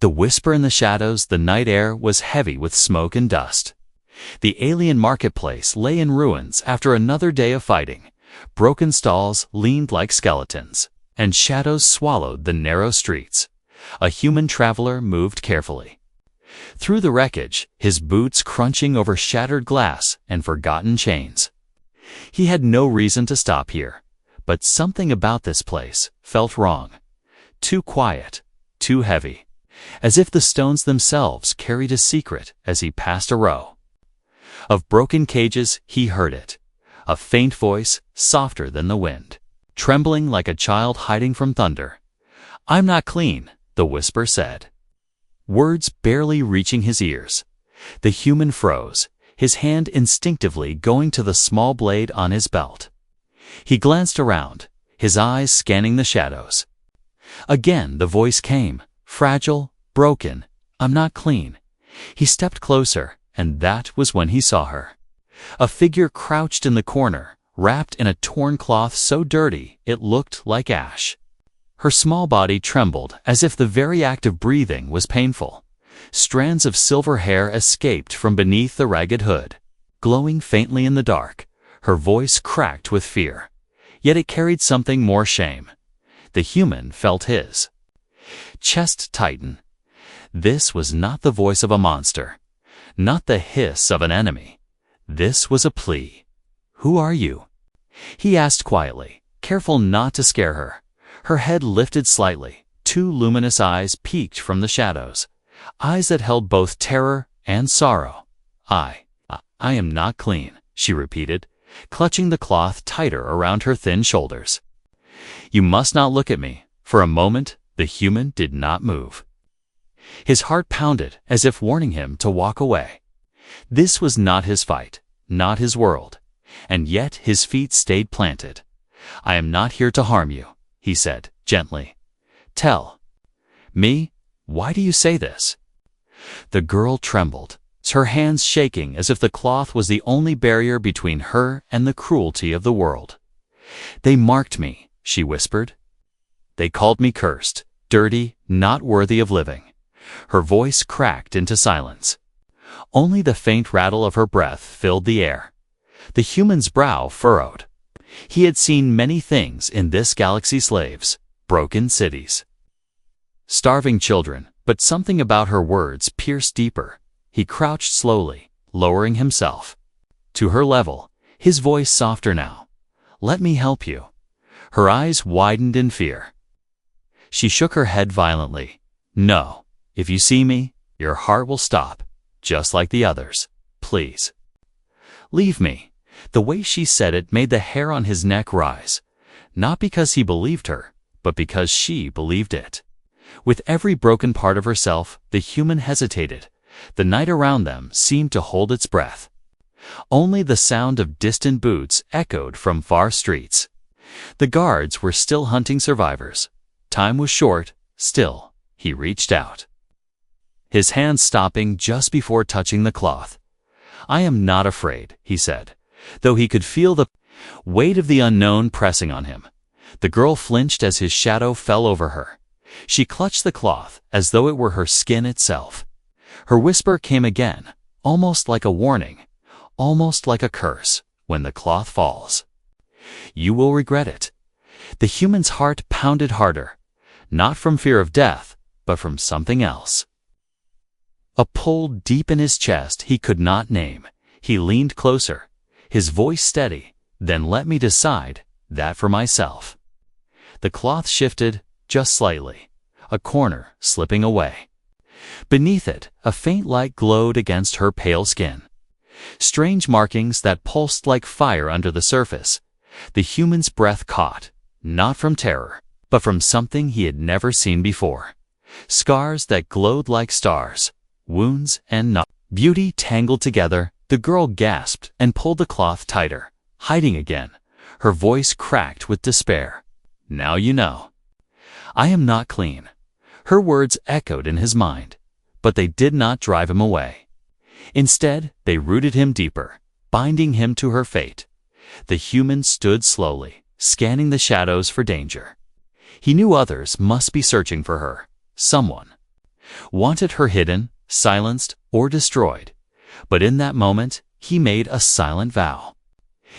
The whisper in the shadows, the night air was heavy with smoke and dust. The alien marketplace lay in ruins after another day of fighting. Broken stalls leaned like skeletons, and shadows swallowed the narrow streets. A human traveler moved carefully through the wreckage, his boots crunching over shattered glass and forgotten chains. He had no reason to stop here, but something about this place felt wrong. Too quiet, too heavy, as if the stones themselves carried a secret. As he passed a row of broken cages, he heard it, a faint voice, softer than the wind, trembling like a child hiding from thunder. "I'm not clean," the whisper said, words barely reaching his ears. The human froze, his hand instinctively going to the small blade on his belt. He glanced around, his eyes scanning the shadows. Again the voice came, fragile, broken. "I'm not clean." He stepped closer, and that was when he saw her. A figure crouched in the corner, wrapped in a torn cloth so dirty it looked like ash. Her small body trembled as if the very act of breathing was painful. Strands of silver hair escaped from beneath the ragged hood, glowing faintly in the dark. Her voice cracked with fear, yet it carried something more: shame. The human felt his chest tighten. This was not the voice of a monster, not the hiss of an enemy. This was a plea. "Who are you?" he asked quietly, careful not to scare her. Her head lifted slightly, two luminous eyes peeked from the shadows, eyes that held both terror and sorrow. I am not clean," she repeated, clutching the cloth tighter around her thin shoulders. "You must not look at me." For a moment, the human did not move. His heart pounded as if warning him to walk away. This was not his fight, not his world, and yet his feet stayed planted. "I am not here to harm you," he said gently. "Tell me, why do you say this?" The girl trembled, her hands shaking as if the cloth was the only barrier between her and the cruelty of the world. "They marked me," she whispered. "They called me cursed, dirty, not worthy of living." Her voice cracked into silence. Only the faint rattle of her breath filled the air. The human's brow furrowed. He had seen many things in this galaxy: slaves, broken cities, starving children, but something about her words pierced deeper. He crouched slowly, lowering himself to her level, his voice softer now. "Let me help you." Her eyes widened in fear. She shook her head violently. "No. If you see me, your heart will stop, just like the others. Please, leave me." The way she said it made the hair on his neck rise, not because he believed her, but because she believed it. With every broken part of herself, the human hesitated. The night around them seemed to hold its breath. Only the sound of distant boots echoed from far streets. The guards were still hunting survivors. Time was short. Still, he reached out, his hand stopping just before touching the cloth. "I am not afraid," he said, though he could feel the weight of the unknown pressing on him. The girl flinched as his shadow fell over her. She clutched the cloth as though it were her skin itself. Her whisper came again, almost like a warning, almost like a curse. "When the cloth falls, you will regret it." The human's heart pounded harder, not from fear of death, but from something else. A pull deep in his chest he could not name. He leaned closer, his voice steady. "Then let me decide that for myself." The cloth shifted just slightly, a corner slipping away. Beneath it, a faint light glowed against her pale skin. Strange markings that pulsed like fire under the surface. The human's breath caught, not from terror, but from something he had never seen before. Scars that glowed like stars, wounds and beauty tangled together. The girl gasped and pulled the cloth tighter, hiding again. Her voice cracked with despair. "Now you know. I am not clean." Her words echoed in his mind, but they did not drive him away. Instead, they rooted him deeper, binding him to her fate. The human stood slowly, scanning the shadows for danger. He knew others must be searching for her. Someone wanted her hidden, silenced, or destroyed. But in that moment, he made a silent vow.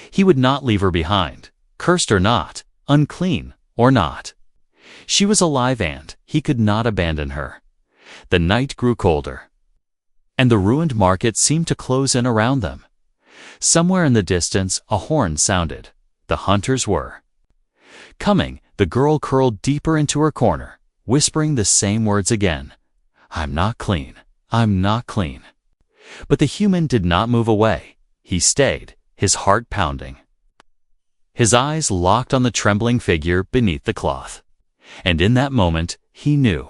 He would not leave her behind, cursed or not, unclean or not. She was alive and he could not abandon her. The night grew colder, and the ruined market seemed to close in around them. Somewhere in the distance, a horn sounded. The hunters were coming. The girl curled deeper into her corner, whispering the same words again. I'm not clean. I'm not clean. But the human did not move away. He stayed, his heart pounding. His eyes locked on the trembling figure beneath the cloth. And in that moment, he knew.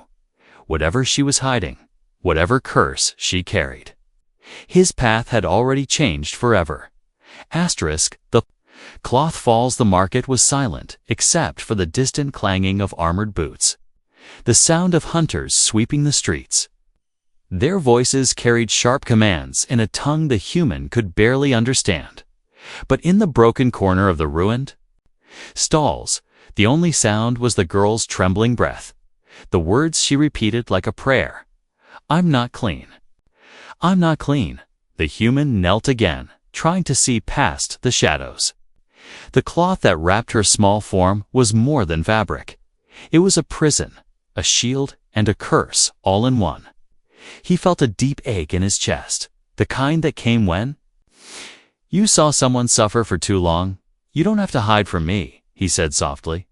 Whatever she was hiding, whatever curse she carried, his path had already changed forever. The cloth falls. The market was silent, except for the distant clanging of armored boots, the sound of hunters sweeping the streets. Their voices carried sharp commands in a tongue the human could barely understand. But in the broken corner of the ruined stalls, the only sound was the girl's trembling breath, the words she repeated like a prayer. I'm not clean. I'm not clean. The human knelt again, trying to see past the shadows. The cloth that wrapped her small form was more than fabric. It was a prison, a shield, and a curse all in one. He felt a deep ache in his chest, the kind that came when you saw someone suffer for too long. You don't have to hide from me, he said softly,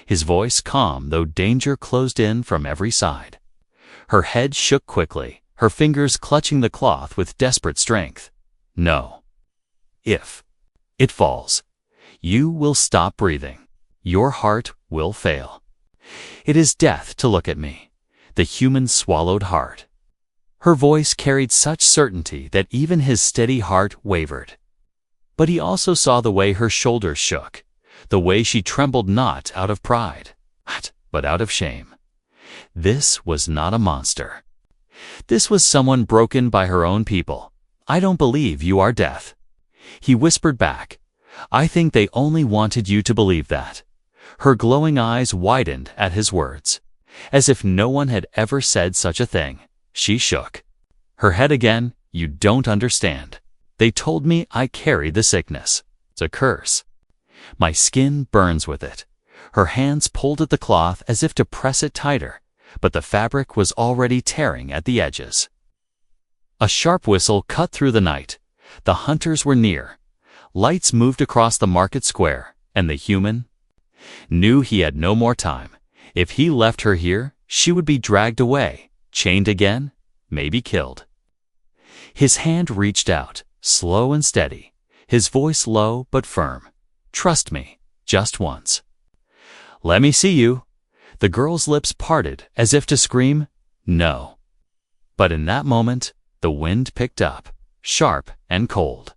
his voice calm though danger closed in from every side. Her head shook quickly, her fingers clutching the cloth with desperate strength. No. If it falls, you will stop breathing. Your heart will fail. It is death to look at me. The human swallowed hard. Her voice carried such certainty that even his steady heart wavered. But he also saw the way her shoulders shook, the way she trembled not out of pride, but out of shame. This was not a monster. This was someone broken by her own people. I don't believe you are death. He whispered back. I think they only wanted you to believe that. Her glowing eyes widened at his words, as if no one had ever said such a thing. She shook her head again. You don't understand. They told me I carry the sickness. It's a curse. My skin burns with it. Her hands pulled at the cloth as if to press it tighter, but the fabric was already tearing at the edges. A sharp whistle cut through the night. The hunters were near. Lights moved across the market square, and the human knew he had no more time. If he left her here, she would be dragged away, chained again, maybe killed. His hand reached out, slow and steady, his voice low but firm. Trust me, just once. Let me see you. The girl's lips parted as if to scream, no. But in that moment, the wind picked up, sharp and cold.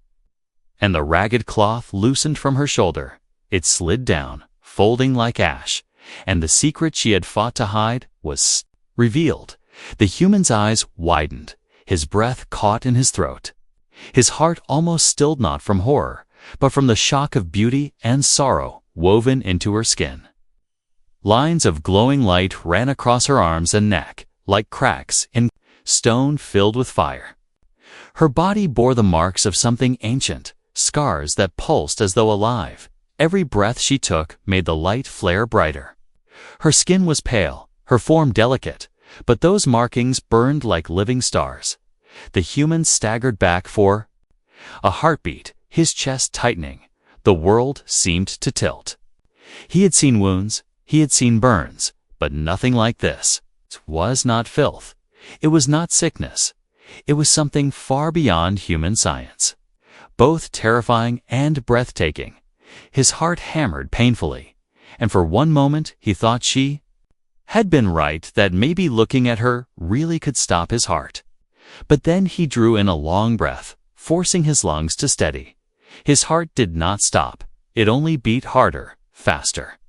And the ragged cloth loosened from her shoulder. It slid down, folding like ash, and the secret she had fought to hide was revealed. The human's eyes widened, his breath caught in his throat. His heart almost stilled, not from horror, but from the shock of beauty and sorrow woven into her skin. Lines of glowing light ran across her arms and neck, like cracks in stone filled with fire. Her body bore the marks of something ancient, scars that pulsed as though alive. Every breath she took made the light flare brighter. Her skin was pale, her form delicate, but those markings burned like living stars. The human staggered back for a heartbeat, his chest tightening. The world seemed to tilt. He had seen wounds, he had seen burns, but nothing like this. It was not filth. It was not sickness. It was something far beyond human science. Both terrifying and breathtaking. His heart hammered painfully, and for one moment he thought she had been right, that maybe looking at her really could stop his heart. But then he drew in a long breath, forcing his lungs to steady. His heart did not stop. It only beat harder, faster,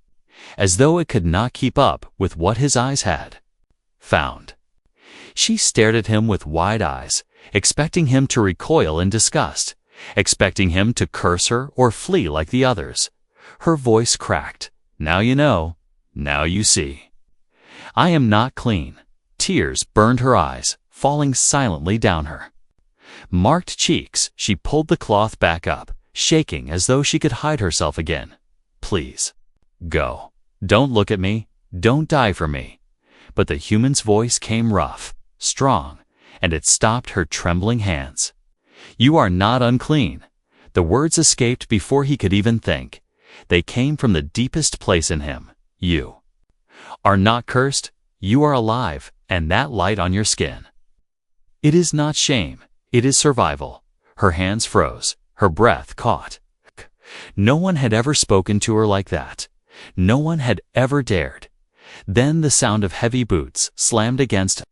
as though it could not keep up with what his eyes had found. She stared at him with wide eyes, expecting him to recoil in disgust, expecting him to curse her or flee like the others. Her voice cracked. Now you know. Now you see. I am not clean. Tears burned her eyes, falling silently down her marked cheeks. She pulled the cloth back up, shaking as though she could hide herself again. "Please, go. Don't look at me. Don't die for me." But the human's voice came rough, strong, and it stopped her trembling hands. "You are not unclean." The words escaped before he could even think. They came from the deepest place in him. "You are not cursed. You are alive, and that light on your skin. It is not shame. It is survival." Her hands froze. Her breath caught. No one had ever spoken to her like that. No one had ever dared. Then the sound of heavy boots slammed against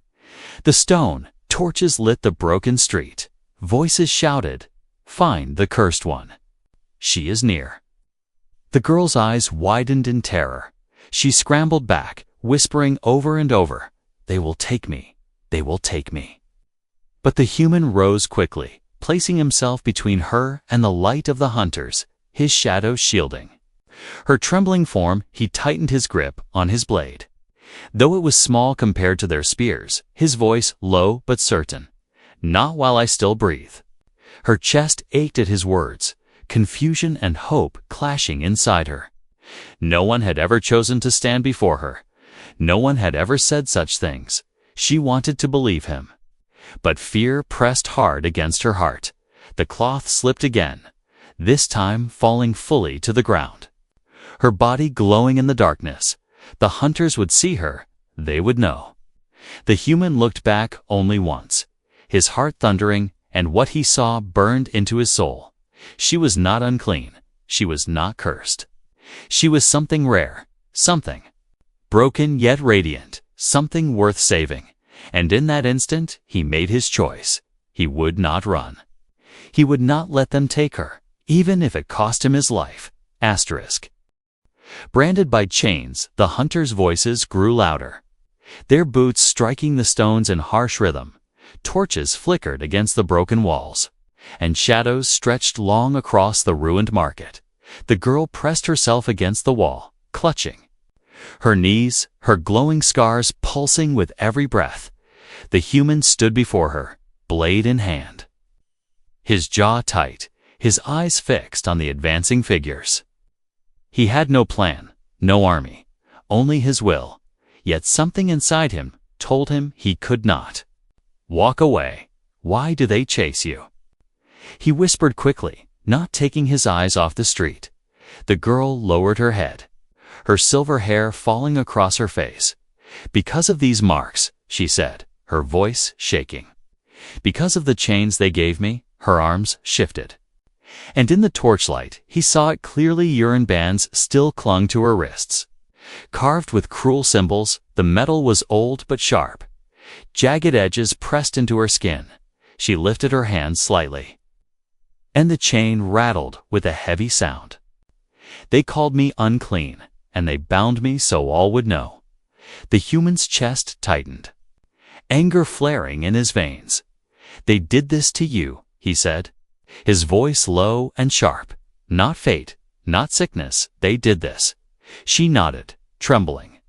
the stone. Torches lit the broken street. Voices shouted, "Find the cursed one. She is near." The girl's eyes widened in terror. She scrambled back, whispering over and over, "They will take me. They will take me." But the human rose quickly, placing himself between her and the light of the hunters, his shadow shielding her trembling form. He tightened his grip on his blade. Though it was small compared to their spears, his voice low but certain. "Not while I still breathe." Her chest ached at his words, confusion and hope clashing inside her. No one had ever chosen to stand before her. No one had ever said such things. She wanted to believe him. But fear pressed hard against her heart. The cloth slipped again, this time falling fully to the ground. Her body glowing in the darkness. The hunters would see her. They would know. The human looked back only once, his heart thundering, and what he saw burned into his soul. She was not unclean. She was not cursed. She was something rare, something broken yet radiant, something worth saving. And in that instant, he made his choice. He would not run. He would not let them take her, even if it cost him his life. Asterisk. Branded by chains, the hunters' voices grew louder, their boots striking the stones in harsh rhythm. Torches flickered against the broken walls, and shadows stretched long across the ruined market. The girl pressed herself against the wall, clutching her knees, her glowing scars pulsing with every breath. The human stood before her, blade in hand, his jaw tight, his eyes fixed on the advancing figures. He had no plan, no army, only his will, yet something inside him told him he could not walk away. "Why do they chase you?" He whispered quickly, not taking his eyes off the street. The girl lowered her head, her silver hair falling across her face. "Because of these marks," she said, her voice shaking. "Because of the chains they gave me." Her arms shifted, and in the torchlight he saw it clearly. Urine bands still clung to her wrists. Carved with cruel symbols, the metal was old but sharp. Jagged edges pressed into her skin. She lifted her hand slightly, and the chain rattled with a heavy sound. "They called me unclean, and they bound me so all would know." The human's chest tightened, anger flaring in his veins. "They did this to you," he said, his voice low and sharp. "Not fate, not sickness, they did this." She nodded, trembling.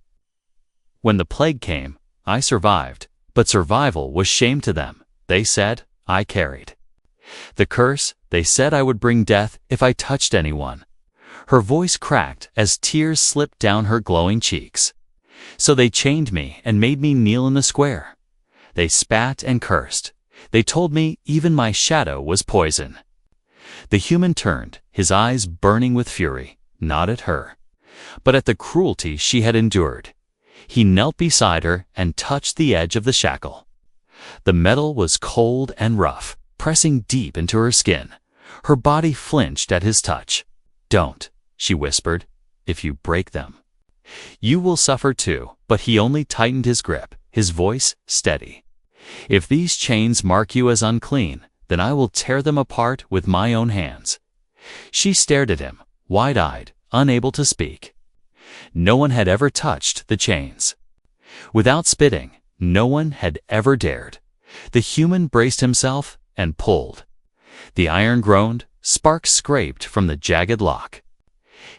"When the plague came, I survived, but survival was shame to them. They said I carried the curse. They said I would bring death if I touched anyone." Her voice cracked as tears slipped down her glowing cheeks. "So they chained me and made me kneel in the square. They spat and cursed. They told me even my shadow was poison." The human turned, his eyes burning with fury, not at her, but at the cruelty she had endured. He knelt beside her and touched the edge of the shackle. The metal was cold and rough, pressing deep into her skin. Her body flinched at his touch. "Don't," she whispered. "If you break them, you will suffer too." But he only tightened his grip, his voice steady. "If these chains mark you as unclean, then I will tear them apart with my own hands." She stared at him, wide-eyed, unable to speak. No one had ever touched the chains without spitting. No one had ever dared. The human braced himself and pulled. The iron groaned, sparks scraped from the jagged lock.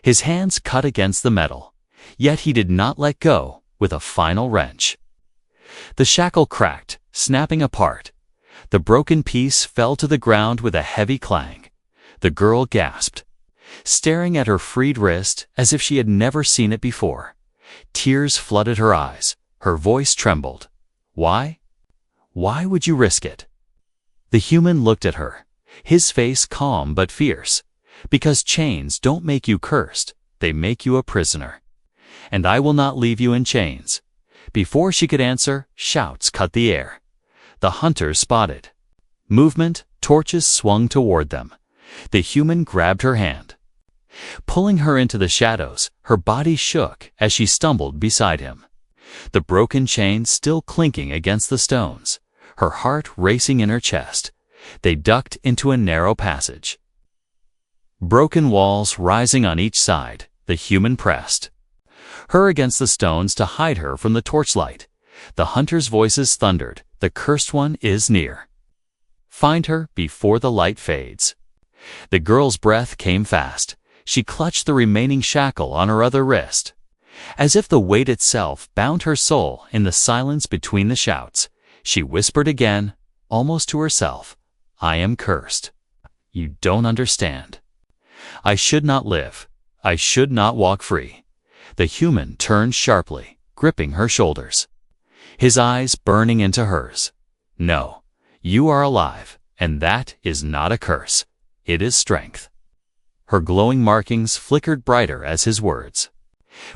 His hands cut against the metal, yet he did not let go. With a final wrench, The shackle cracked, snapping apart. The broken piece fell to the ground with a heavy clang. The girl gasped, staring at her freed wrist as if she had never seen it before. Tears flooded her eyes. Her voice trembled. Why? Why would you risk it? The human looked at her, his face calm but fierce. Because chains don't make you cursed, they make you a prisoner. And I will not leave you in chains. Before she could answer, shouts cut the air. The hunters spotted. Movement, torches swung toward them. The human grabbed her hand. Pulling her into the shadows, her body shook as she stumbled beside him. The broken chain still clinking against the stones, her heart racing in her chest. They ducked into a narrow passage. Broken walls rising on each side, the human pressed her against the stones to hide her from the torchlight. The hunters' voices thundered, "The cursed one is near. Find her before the light fades." The girl's breath came fast. She clutched the remaining shackle on her other wrist. As if the weight itself bound her soul in the silence between the shouts, she whispered again, almost to herself, "I am cursed. You don't understand. I should not live. I should not walk free." The human turned sharply, gripping her shoulders, his eyes burning into hers. "No, you are alive, and that is not a curse. It is strength." Her glowing markings flickered brighter as his words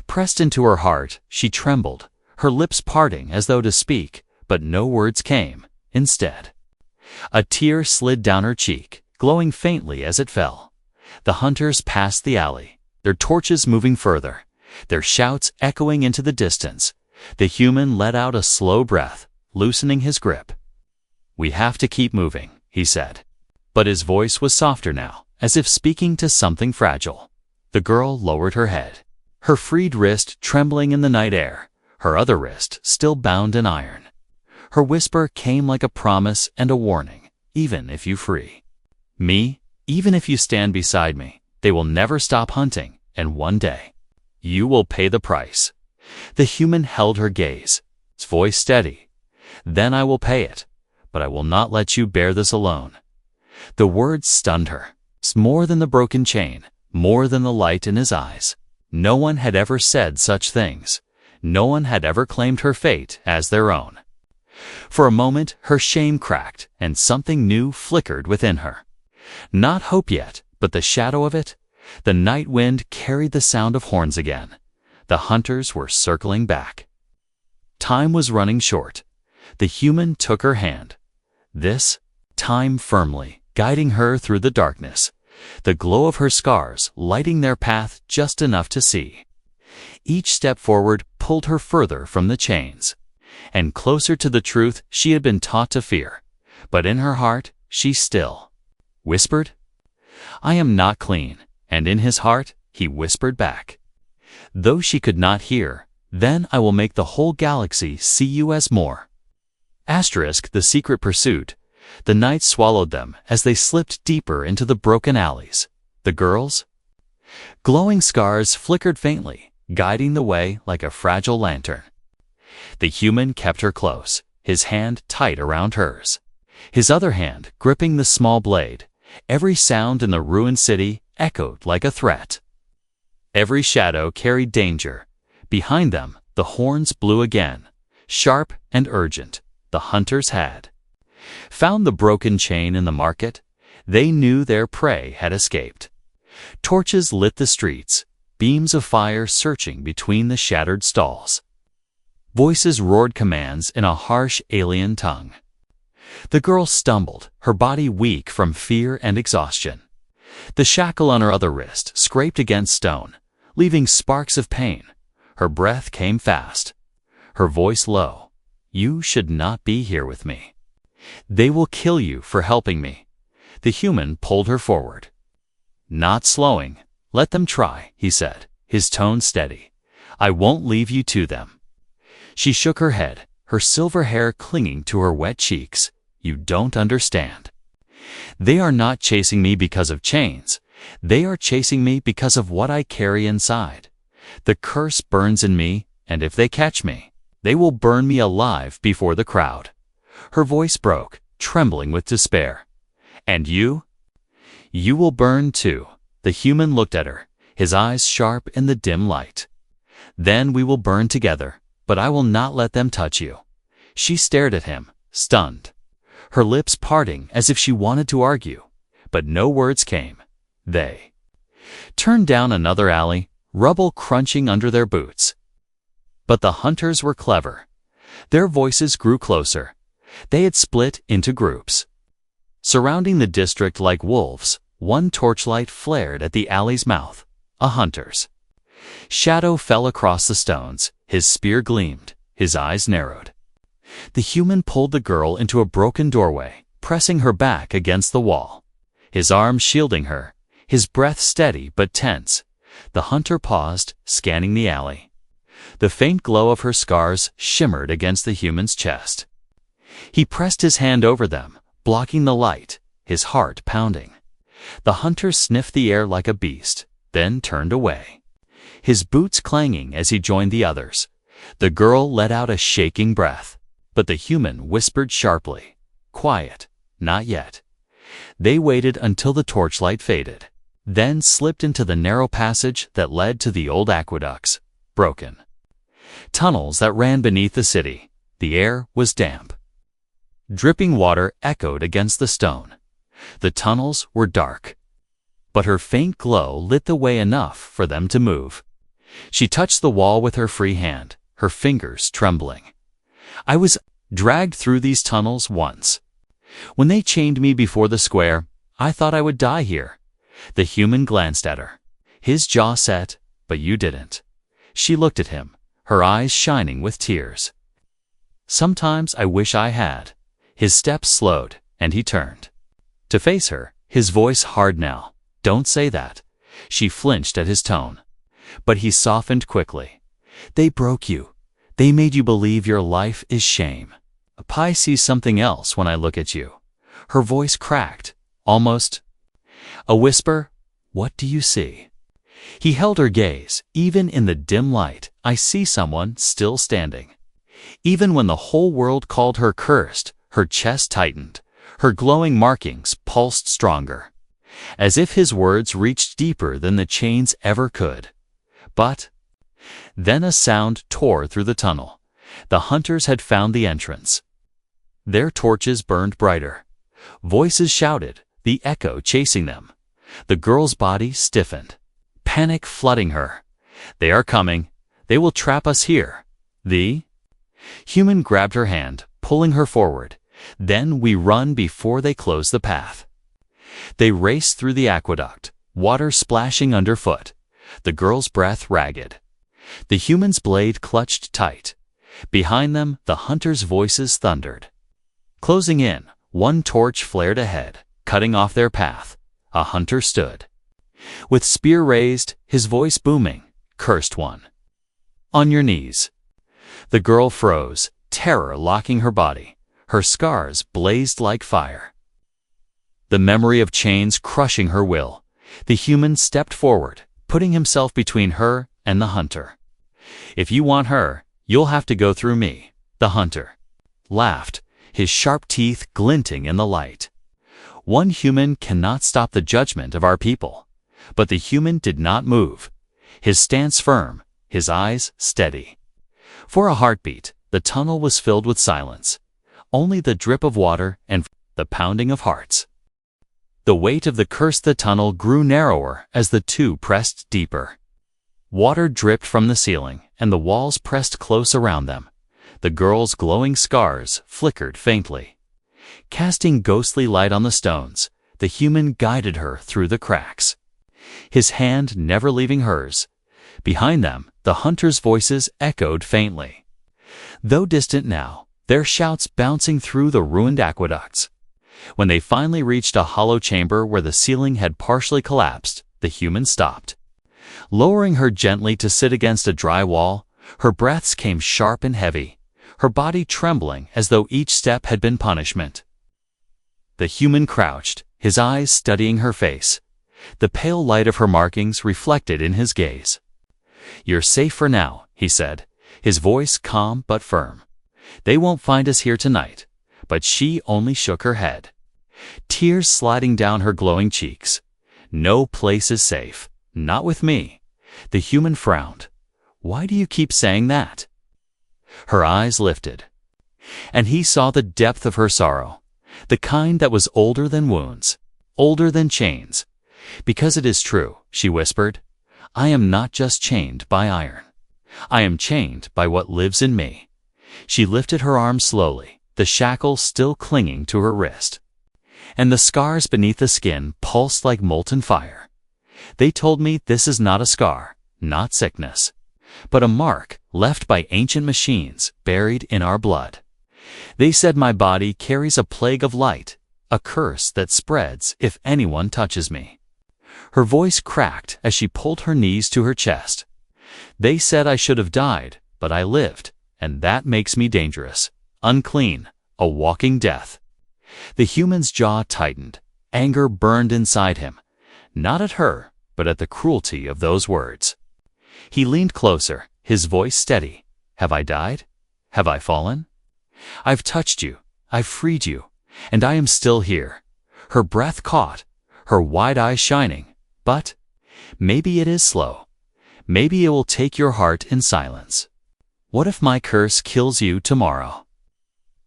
pressed into her heart. She trembled, her lips parting as though to speak, but no words came. Instead, a tear slid down her cheek, glowing faintly as it fell. The hunters passed the alley, their torches moving further, their shouts echoing into the distance. The human let out a slow breath, loosening his grip. "We have to keep moving," he said. But his voice was softer now, as if speaking to something fragile. The girl lowered her head, her freed wrist trembling in the night air, her other wrist still bound in iron. Her whisper came like a promise and a warning. "Even if you free me, even if you stand beside me, they will never stop hunting, and one day, you will pay the price." The human held her gaze, his voice steady. "Then I will pay it, but I will not let you bear this alone." The words stunned her. More than the broken chain, more than the light in his eyes. No one had ever said such things. No one had ever claimed her fate as their own. For a moment, her shame cracked, and something new flickered within her. Not hope yet, but the shadow of it. The night wind carried the sound of horns again. The hunters were circling back. Time was running short. The human took her hand, this time firmly, guiding her through the darkness, the glow of her scars lighting their path just enough to see. Each step forward pulled her further from the chains, and closer to the truth she had been taught to fear. But in her heart, she still whispered, "I am not clean," and in his heart, he whispered back, "Though she could not hear, then I will make the whole galaxy see you as more." The secret pursuit. The night swallowed them as they slipped deeper into the broken alleys. The girls? Glowing scars flickered faintly, guiding the way like a fragile lantern. The human kept her close, his hand tight around hers, his other hand gripping the small blade. Every sound in the ruined city echoed like a threat. Every shadow carried danger. Behind them, the horns blew again, sharp and urgent. The hunters had found the broken chain in the market. They knew their prey had escaped. Torches lit the streets, beams of fire searching between the shattered stalls. Voices roared commands in a harsh alien tongue. The girl stumbled, her body weak from fear and exhaustion. The shackle on her other wrist scraped against stone, leaving sparks of pain. Her breath came fast, her voice low. "You should not be here with me. They will kill you for helping me." The human pulled her forward. Not slowing. "Let them try," he said, his tone steady. "I won't leave you to them." She shook her head, her silver hair clinging to her wet cheeks. "You don't understand. They are not chasing me because of chains. They are chasing me because of what I carry inside. The curse burns in me, and if they catch me, They will burn me alive before the crowd." Her voice broke, trembling with despair. "And you? You will burn too." The human looked at her, his eyes sharp in the dim light. "Then we will burn together, but I will not let them touch you." She stared at him, stunned, her lips parting as if she wanted to argue, but no words came. They turned down another alley, rubble crunching under their boots. But the hunters were clever. Their voices grew closer. They had split into groups. Surrounding the district like wolves, one torchlight flared at the alley's mouth, a hunter's. Shadow fell across the stones, his spear gleamed, his eyes narrowed. The human pulled the girl into a broken doorway, pressing her back against the wall. His arms shielding her, his breath steady but tense. The hunter paused, scanning the alley. The faint glow of her scars shimmered against the human's chest. He pressed his hand over them, blocking the light, his heart pounding. The hunter sniffed the air like a beast, then turned away, his boots clanging as he joined the others. The girl let out a shaking breath, but the human whispered sharply, "Quiet, not yet." They waited until the torchlight faded, then slipped into the narrow passage that led to the old aqueducts, broken tunnels that ran beneath the city. The air was damp. Dripping water echoed against the stone. The tunnels were dark, but her faint glow lit the way enough for them to move. She touched the wall with her free hand, her fingers trembling. "I was dragged through these tunnels once. When they chained me before the square, I thought I would die here." The human glanced at her, his jaw set, "But you didn't." She looked at him, her eyes shining with tears. "Sometimes I wish I had." His steps slowed, and he turned to face her, his voice hard now. "Don't say that." She flinched at his tone, but he softened quickly. "They broke you. They made you believe your life is shame. I see something else when I look at you." Her voice cracked, almost a whisper. "What do you see?" He held her gaze. "Even in the dim light, I see someone still standing." Even when the whole world called her cursed, her chest tightened, her glowing markings pulsed stronger, as if his words reached deeper than the chains ever could. But then a sound tore through the tunnel. The hunters had found the entrance. Their torches burned brighter. Voices shouted, the echo chasing them. The girl's body stiffened, panic flooding her. "They are coming. They will trap us here." The human grabbed her hand, pulling her forward. "Then we run before they close the path." They raced through the aqueduct, water splashing underfoot, the girl's breath ragged. The human's blade clutched tight. Behind them, the hunters' voices thundered. Closing in, one torch flared ahead, cutting off their path. A hunter stood, with spear raised, his voice booming, "Cursed one, on your knees." The girl froze, terror locking her body. Her scars blazed like fire, the memory of chains crushing her will. The human stepped forward, putting himself between her and the hunter. "If you want her, you'll have to go through me." The hunter laughed, his sharp teeth glinting in the light. "One human cannot stop the judgment of our people." But the human did not move, his stance firm, his eyes steady. For a heartbeat, the tunnel was filled with silence, only the drip of water and the pounding of hearts. The weight of the curse the tunnel grew narrower as the two pressed deeper. Water dripped from the ceiling, and the walls pressed close around them. The girl's glowing scars flickered faintly. Casting ghostly light on the stones, the human guided her through the cracks, his hand never leaving hers. Behind them, the hunters' voices echoed faintly. Though distant now, their shouts bouncing through the ruined aqueducts. When they finally reached a hollow chamber where the ceiling had partially collapsed, the human stopped. Lowering her gently to sit against a dry wall, her breaths came sharp and heavy, her body trembling as though each step had been punishment. The human crouched, his eyes studying her face, the pale light of her markings reflected in his gaze. "You're safe for now," he said, his voice calm but firm. "They won't find us here tonight." But she only shook her head, tears sliding down her glowing cheeks. "No place is safe. Not with me." The human frowned. "Why do you keep saying that?" Her eyes lifted, and he saw the depth of her sorrow, the kind that was older than wounds, older than chains. "Because it is true," she whispered. "I am not just chained by iron. I am chained by what lives in me." She lifted her arm slowly, the shackle still clinging to her wrist, and the scars beneath the skin pulsed like molten fire. "They told me this is not a scar, not sickness, but a mark left by ancient machines buried in our blood. They said my body carries a plague of light, a curse that spreads if anyone touches me." Her voice cracked as she pulled her knees to her chest. "They said I should have died, but I lived, and that makes me dangerous, unclean, a walking death." The human's jaw tightened. Anger burned inside him, not at her, but at the cruelty of those words. He leaned closer, his voice steady. "Have I died? Have I fallen? I've touched you, I've freed you, and I am still here." Her breath caught, her wide eyes shining. "But maybe it is slow. Maybe it will take your heart in silence. What if my curse kills you tomorrow?"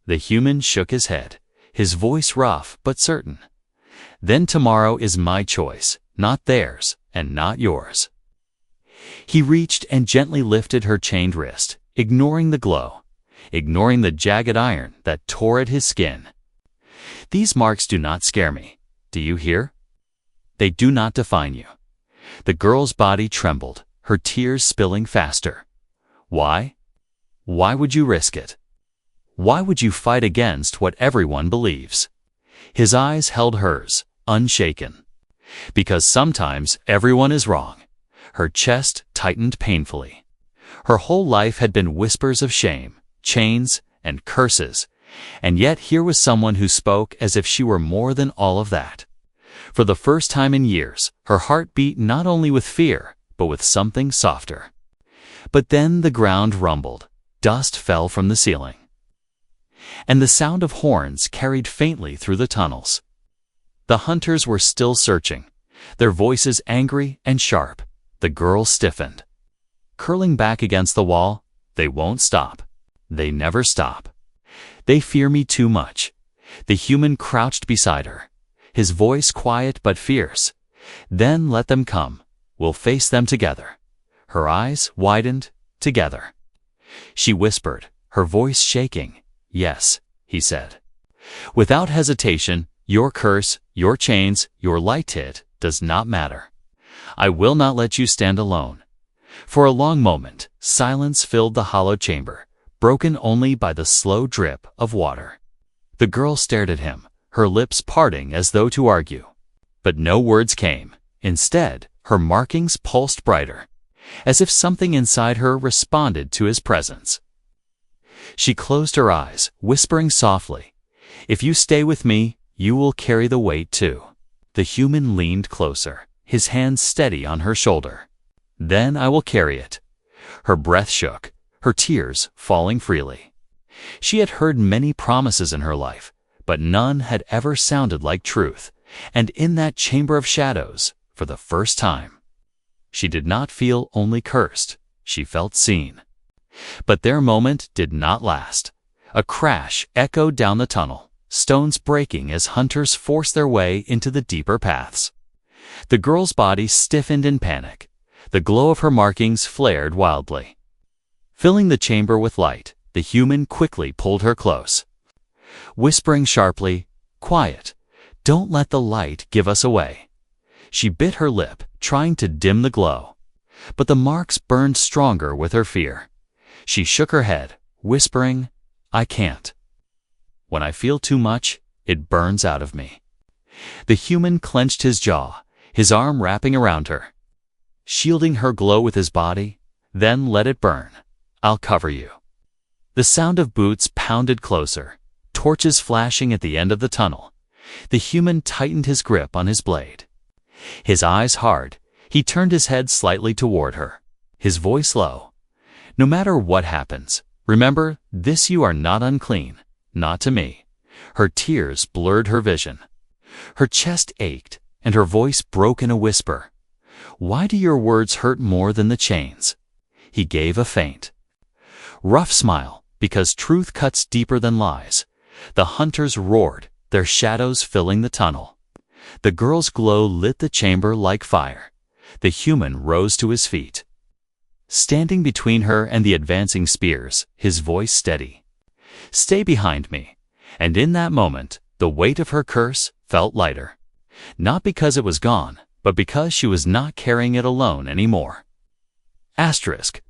The human shook his head, his voice rough but certain. "Then tomorrow is my choice, not theirs, and not yours." He reached and gently lifted her chained wrist, ignoring the glow, ignoring the jagged iron that tore at his skin. "These marks do not scare me. Do you hear? They do not define you." The girl's body trembled, her tears spilling faster. "Why? Why would you risk it? Why would you fight against what everyone believes?" His eyes held hers, unshaken. "Because sometimes everyone is wrong." Her chest tightened painfully. Her whole life had been whispers of shame, chains, and curses, and yet here was someone who spoke as if she were more than all of that. For the first time in years, her heart beat not only with fear, but with something softer. But then the ground rumbled, dust fell from the ceiling, and the sound of horns carried faintly through the tunnels. The hunters were still searching, their voices angry and sharp. The girl stiffened, curling back against the wall. "They won't stop. They never stop. They fear me too much." The human crouched beside her, his voice quiet but fierce. "Then let them come. We'll face them together." Her eyes widened. "Together." She whispered, her voice shaking. "Yes," he said. Without hesitation, "Your curse, your chains, your light hit does not matter. I will not let you stand alone." For a long moment, silence filled the hollow chamber, broken only by the slow drip of water. The girl stared at him, her lips parting as though to argue. But no words came. Instead, her markings pulsed brighter, as if something inside her responded to his presence. She closed her eyes, whispering softly, "If you stay with me, you will carry the weight too." The human leaned closer, his hand steady on her shoulder. "Then I will carry it." Her breath shook, her tears falling freely. She had heard many promises in her life, but none had ever sounded like truth, and in that chamber of shadows, for the first time, she did not feel only cursed, she felt seen. But their moment did not last. A crash echoed down the tunnel, stones breaking as hunters forced their way into the deeper paths. The girl's body stiffened in panic. The glow of her markings flared wildly, filling the chamber with light. The human quickly pulled her close, whispering sharply, "Quiet. Don't let the light give us away." She bit her lip, trying to dim the glow, but the marks burned stronger with her fear. She shook her head, whispering, "I can't. When I feel too much, it burns out of me." The human clenched his jaw, his arm wrapping around her, shielding her glow with his body. "Then let it burn. I'll cover you." The sound of boots pounded closer, torches flashing at the end of the tunnel. The human tightened his grip on his blade. His eyes hard, he turned his head slightly toward her, his voice low. No matter what happens, remember, this you are not unclean, not to me. Her tears blurred her vision. Her chest ached, and her voice broke in a whisper. Why do your words hurt more than the chains? He gave a faint, rough smile, because truth cuts deeper than lies. The hunters roared, their shadows filling the tunnel. The girl's glow lit the chamber like fire. The human rose to his feet. Standing between her and the advancing spears, his voice steady. Stay behind me. And in that moment, the weight of her curse felt lighter. Not because it was gone, but because she was not carrying it alone anymore.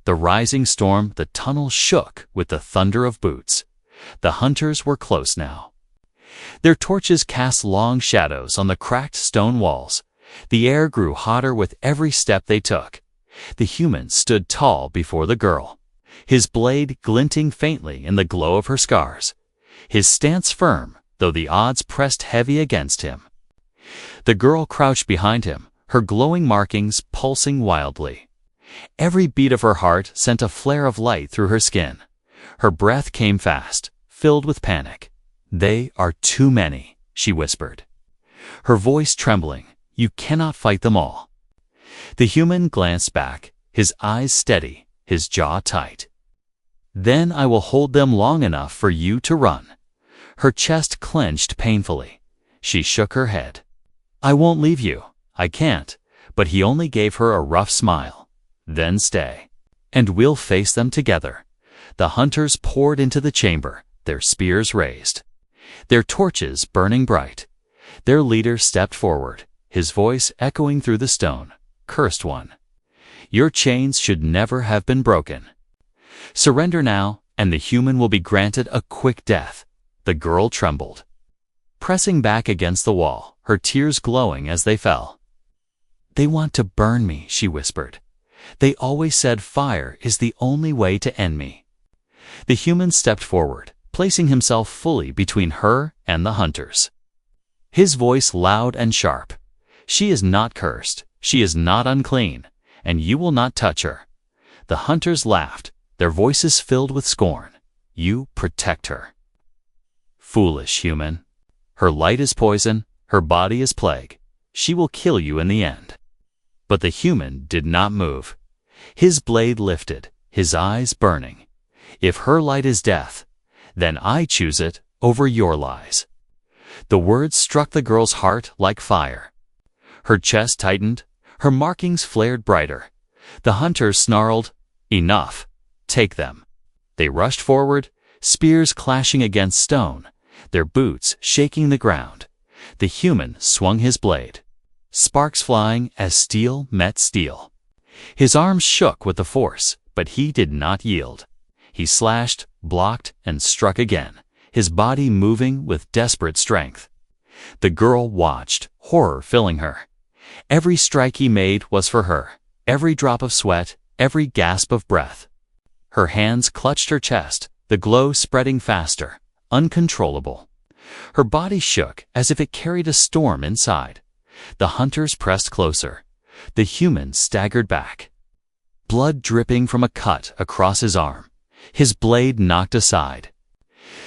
The rising storm, the tunnel shook with the thunder of boots. The hunters were close now. Their torches cast long shadows on the cracked stone walls. The air grew hotter with every step they took. The human stood tall before the girl, his blade glinting faintly in the glow of her scars. His stance firm, though the odds pressed heavy against him. The girl crouched behind him, her glowing markings pulsing wildly. Every beat of her heart sent a flare of light through her skin. Her breath came fast, filled with panic. They are too many, she whispered. Her voice trembling, you cannot fight them all. The human glanced back, his eyes steady, his jaw tight. Then I will hold them long enough for you to run. Her chest clenched painfully. She shook her head. I won't leave you. I can't. But he only gave her a rough smile. Then stay. And we'll face them together. The hunters poured into the chamber, their spears raised, their torches burning bright. Their leader stepped forward, his voice echoing through the stone. Cursed one, your chains should never have been broken. Surrender now, and the human will be granted a quick death. The girl trembled, pressing back against the wall, her tears glowing as they fell. They want to burn me, she whispered. They always said fire is the only way to end me. The human stepped forward, placing himself fully between her and the hunters. His voice loud and sharp. She is not cursed, she is not unclean, and you will not touch her. The hunters laughed, their voices filled with scorn. You protect her. Foolish human. Her light is poison, her body is plague. She will kill you in the end. But the human did not move. His blade lifted, his eyes burning. If her light is death, then I choose it over your lies. The words struck the girl's heart like fire. Her chest tightened, her markings flared brighter. The hunters snarled, enough, take them. They rushed forward, spears clashing against stone, their boots shaking the ground. The human swung his blade, sparks flying as steel met steel. His arms shook with the force, but he did not yield. He slashed, blocked, and struck again, his body moving with desperate strength. The girl watched, horror filling her. Every strike he made was for her, every drop of sweat, every gasp of breath. Her hands clutched her chest, the glow spreading faster, uncontrollable. Her body shook as if it carried a storm inside. The hunters pressed closer. The human staggered back, blood dripping from a cut across his arm, his blade knocked aside.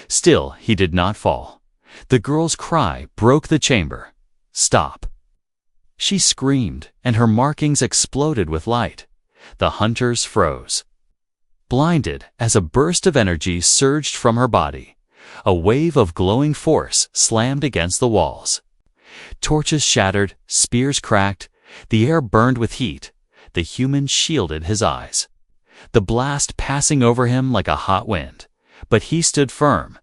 Still, he did not fall. The girl's cry broke the chamber. Stop. She screamed, and her markings exploded with light. The hunters froze, blinded as a burst of energy surged from her body. A wave of glowing force slammed against the walls. Torches shattered, spears cracked, the air burned with heat. The human shielded his eyes, the blast passing over him like a hot wind. But he stood firm.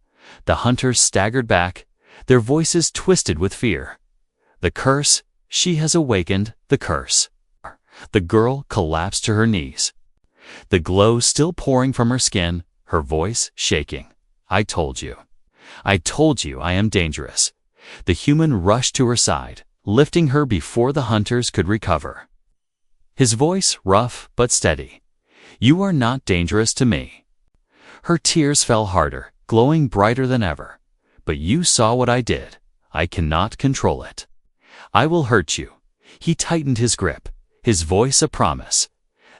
The hunters staggered back, their voices twisted with fear. The curse, she has awakened the curse. The girl collapsed to her knees, the glow still pouring from her skin, her voice shaking. I told you. I told you I am dangerous. The human rushed to her side, lifting her before the hunters could recover. His voice rough but steady. You are not dangerous to me. Her tears fell harder, glowing brighter than ever. But you saw what I did. I cannot control it. I will hurt you. He tightened his grip, his voice a promise.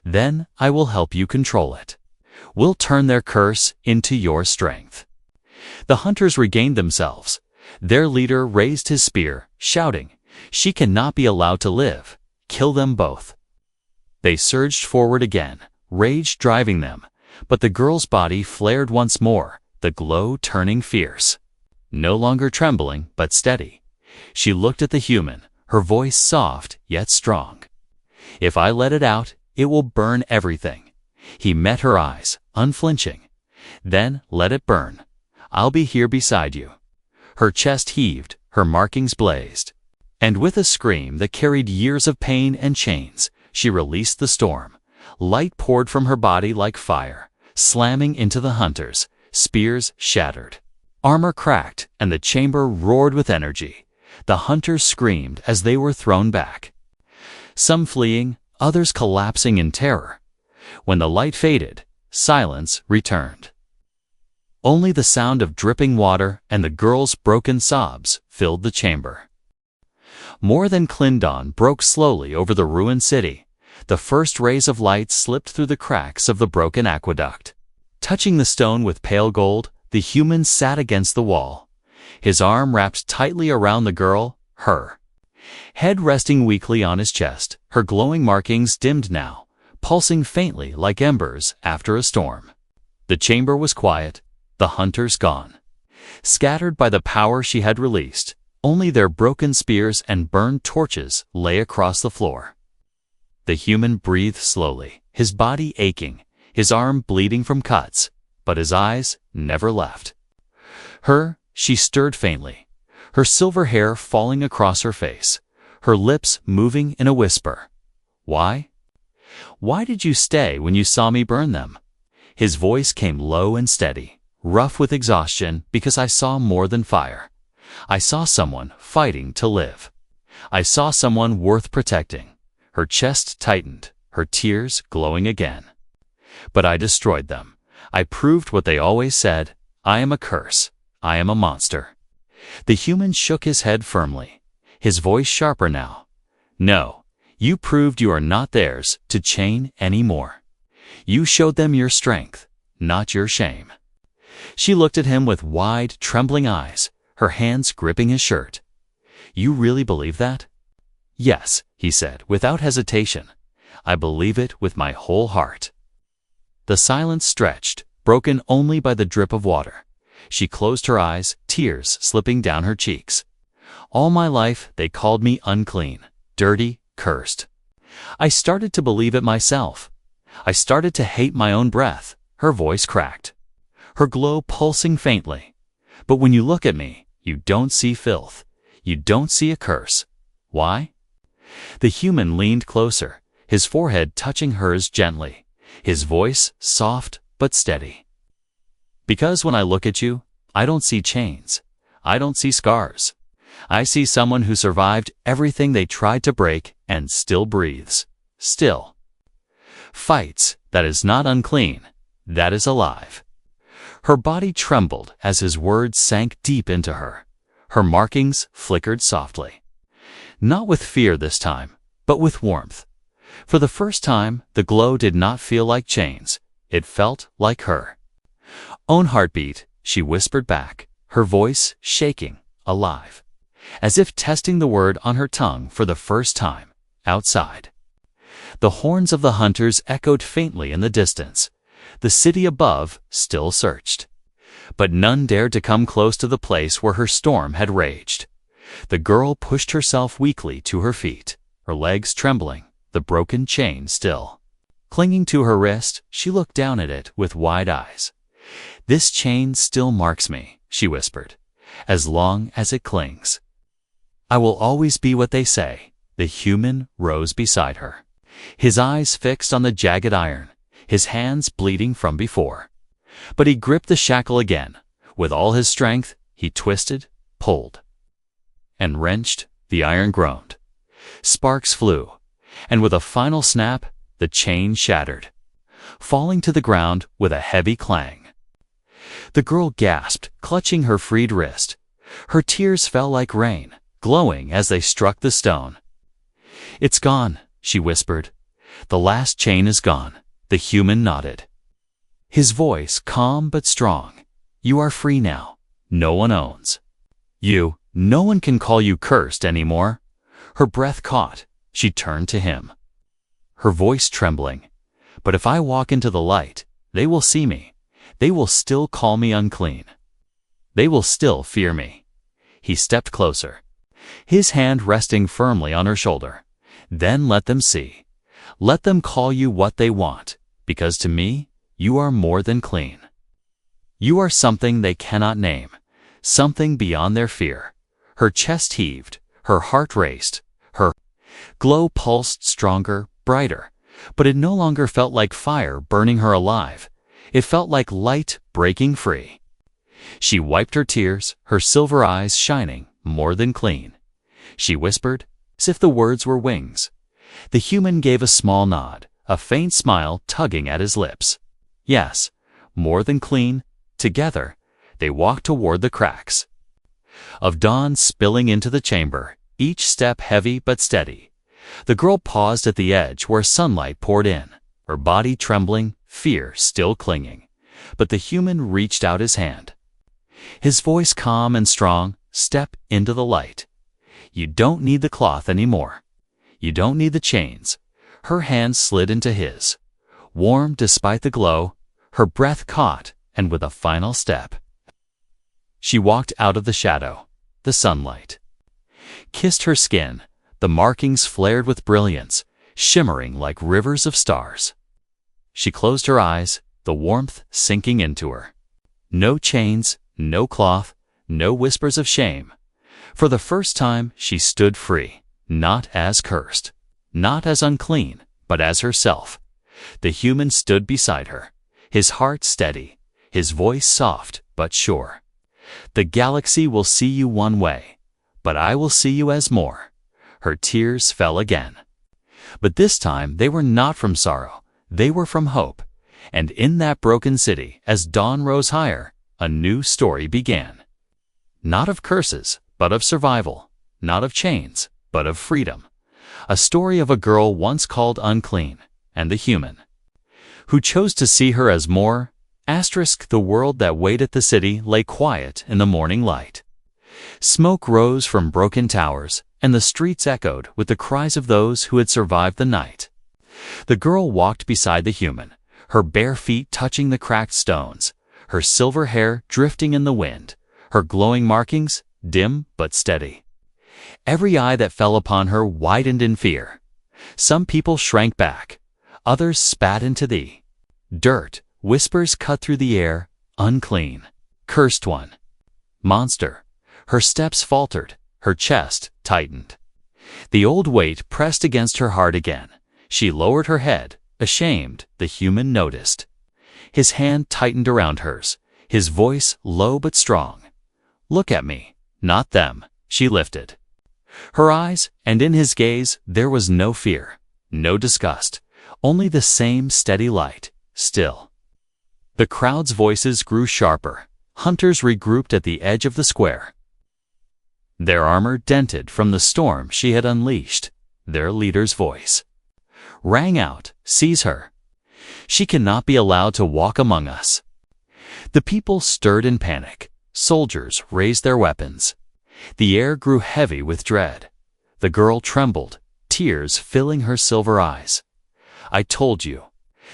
Then I will help you control it. We'll turn their curse into your strength." The hunters regained themselves. Their leader raised his spear, shouting, "She cannot be allowed to live. Kill them both." They surged forward again, rage driving them, but the girl's body flared once more, the glow turning fierce. No longer trembling, but steady. She looked at the human, her voice soft yet strong. "If I let it out, it will burn everything." He met her eyes, unflinching. "Then let it burn. I'll be here beside you." Her chest heaved, her markings blazed. And with a scream that carried years of pain and chains, she released the storm. Light poured from her body like fire, slamming into the hunters. Spears shattered. Armor cracked, and the chamber roared with energy. The hunters screamed as they were thrown back. Some fleeing, others collapsing in terror. When the light faded, silence returned. Only the sound of dripping water and the girl's broken sobs filled the chamber. More than Clindon broke slowly over the ruined city. The first rays of light slipped through the cracks of the broken aqueduct. Touching the stone with pale gold, the human sat against the wall. His arm wrapped tightly around the girl, her head resting weakly on his chest, her glowing markings dimmed now, pulsing faintly like embers after a storm. The chamber was quiet, the hunters gone. Scattered by the power she had released, only their broken spears and burned torches lay across the floor. The human breathed slowly, his body aching, his arm bleeding from cuts, but his eyes never left. She stirred faintly, her silver hair falling across her face, her lips moving in a whisper. "Why? Why did you stay when you saw me burn them?" His voice came low and steady, rough with exhaustion, "Because I saw more than fire. I saw someone fighting to live. I saw someone worth protecting." Her chest tightened, her tears glowing again. "But I destroyed them. I proved what they always said. I am a curse. I am a monster." The human shook his head firmly, his voice sharper now. "No, you proved you are not theirs to chain anymore. You showed them your strength, not your shame." She looked at him with wide, trembling eyes, her hands gripping his shirt. "You really believe that?" "Yes," he said, without hesitation. "I believe it with my whole heart." The silence stretched, broken only by the drip of water. She closed her eyes, tears slipping down her cheeks. "All my life they called me unclean, dirty, cursed. I started to believe it myself. I started to hate my own breath." Her voice cracked, her glow pulsing faintly. "But when you look at me, you don't see filth. You don't see a curse. Why?" The human leaned closer, his forehead touching hers gently, his voice soft but steady. "Because when I look at you, I don't see chains. I don't see scars. I see someone who survived everything they tried to break and still breathes. Still fights. That is not unclean. That is alive." Her body trembled as his words sank deep into her. Her markings flickered softly. Not with fear this time, but with warmth. For the first time, the glow did not feel like chains. It felt like her own heartbeat, she whispered back, her voice shaking, alive, as if testing the word on her tongue for the first time, outside. The horns of the hunters echoed faintly in the distance. The city above still searched. But none dared to come close to the place where her storm had raged. The girl pushed herself weakly to her feet, her legs trembling, the broken chain still clinging to her wrist. She looked down at it with wide eyes. "This chain still marks me," she whispered, "as long as it clings. I will always be what they say." The human rose beside her, his eyes fixed on the jagged iron, his hands bleeding from before. But he gripped the shackle again. With all his strength, he twisted, pulled, and wrenched. The iron groaned. Sparks flew, and with a final snap, the chain shattered, falling to the ground with a heavy clang. The girl gasped, clutching her freed wrist. Her tears fell like rain, glowing as they struck the stone. "It's gone," she whispered. "The last chain is gone." The human nodded. His voice calm but strong. You are free now. No one owns you. No one can call you cursed anymore. Her breath caught. She turned to him, her voice trembling. But if I walk into the light, they will see me. They will still call me unclean. They will still fear me. He stepped closer, his hand resting firmly on her shoulder. Then let them see. Let them call you what they want, because to me, you are more than clean. You are something they cannot name, something beyond their fear. Her chest heaved, her heart raced, her glow pulsed stronger, brighter, but it no longer felt like fire burning her alive. It felt like light breaking free. She wiped her tears, her silver eyes shining, more than clean. She whispered, as if the words were wings. The human gave a small nod, a faint smile tugging at his lips. Yes, more than clean. Together, they walked toward the cracks of dawn spilling into the chamber, each step heavy but steady. The girl paused at the edge where sunlight poured in, her body trembling, fear still clinging. But the human reached out his hand. His voice calm and strong. Step into the light. You don't need the cloth anymore. You don't need the chains. Her hand slid into his. Warm despite the glow, her breath caught, and with a final step, she walked out of the shadow. The sunlight kissed her skin. The markings flared with brilliance, shimmering like rivers of stars. She closed her eyes, the warmth sinking into her. No chains, no cloth, no whispers of shame. For the first time, she stood free, not as cursed, not as unclean, but as herself. The human stood beside her, his heart steady, his voice soft but sure. The galaxy will see you one way, but I will see you as more. Her tears fell again. But this time they were not from sorrow, they were from hope. And in that broken city, as dawn rose higher, a new story began. Not of curses, but of survival. Not of chains, but of freedom. A story of a girl once called unclean, and the human who chose to see her as more. The world that waited the city lay quiet in the morning light. Smoke rose from broken towers, and the streets echoed with the cries of those who had survived the night. The girl walked beside the human, her bare feet touching the cracked stones, her silver hair drifting in the wind, her glowing markings dim but steady. Every eye that fell upon her widened in fear. Some people shrank back, others spat into the dirt. Whispers cut through the air, unclean, cursed one, monster. Her steps faltered, her chest tightened. The old weight pressed against her heart again. She lowered her head, ashamed. The human noticed. His hand tightened around hers, his voice low but strong. Look at me, not them. She lifted her eyes, and in his gaze there was no fear, no disgust, only the same steady light, still. The crowd's voices grew sharper. Hunters regrouped at the edge of the square, their armor dented from the storm she had unleashed. Their leader's voice rang out, "Seize her. She cannot be allowed to walk among us." The people stirred in panic. Soldiers raised their weapons. The air grew heavy with dread. The girl trembled, tears filling her silver eyes. "I told you.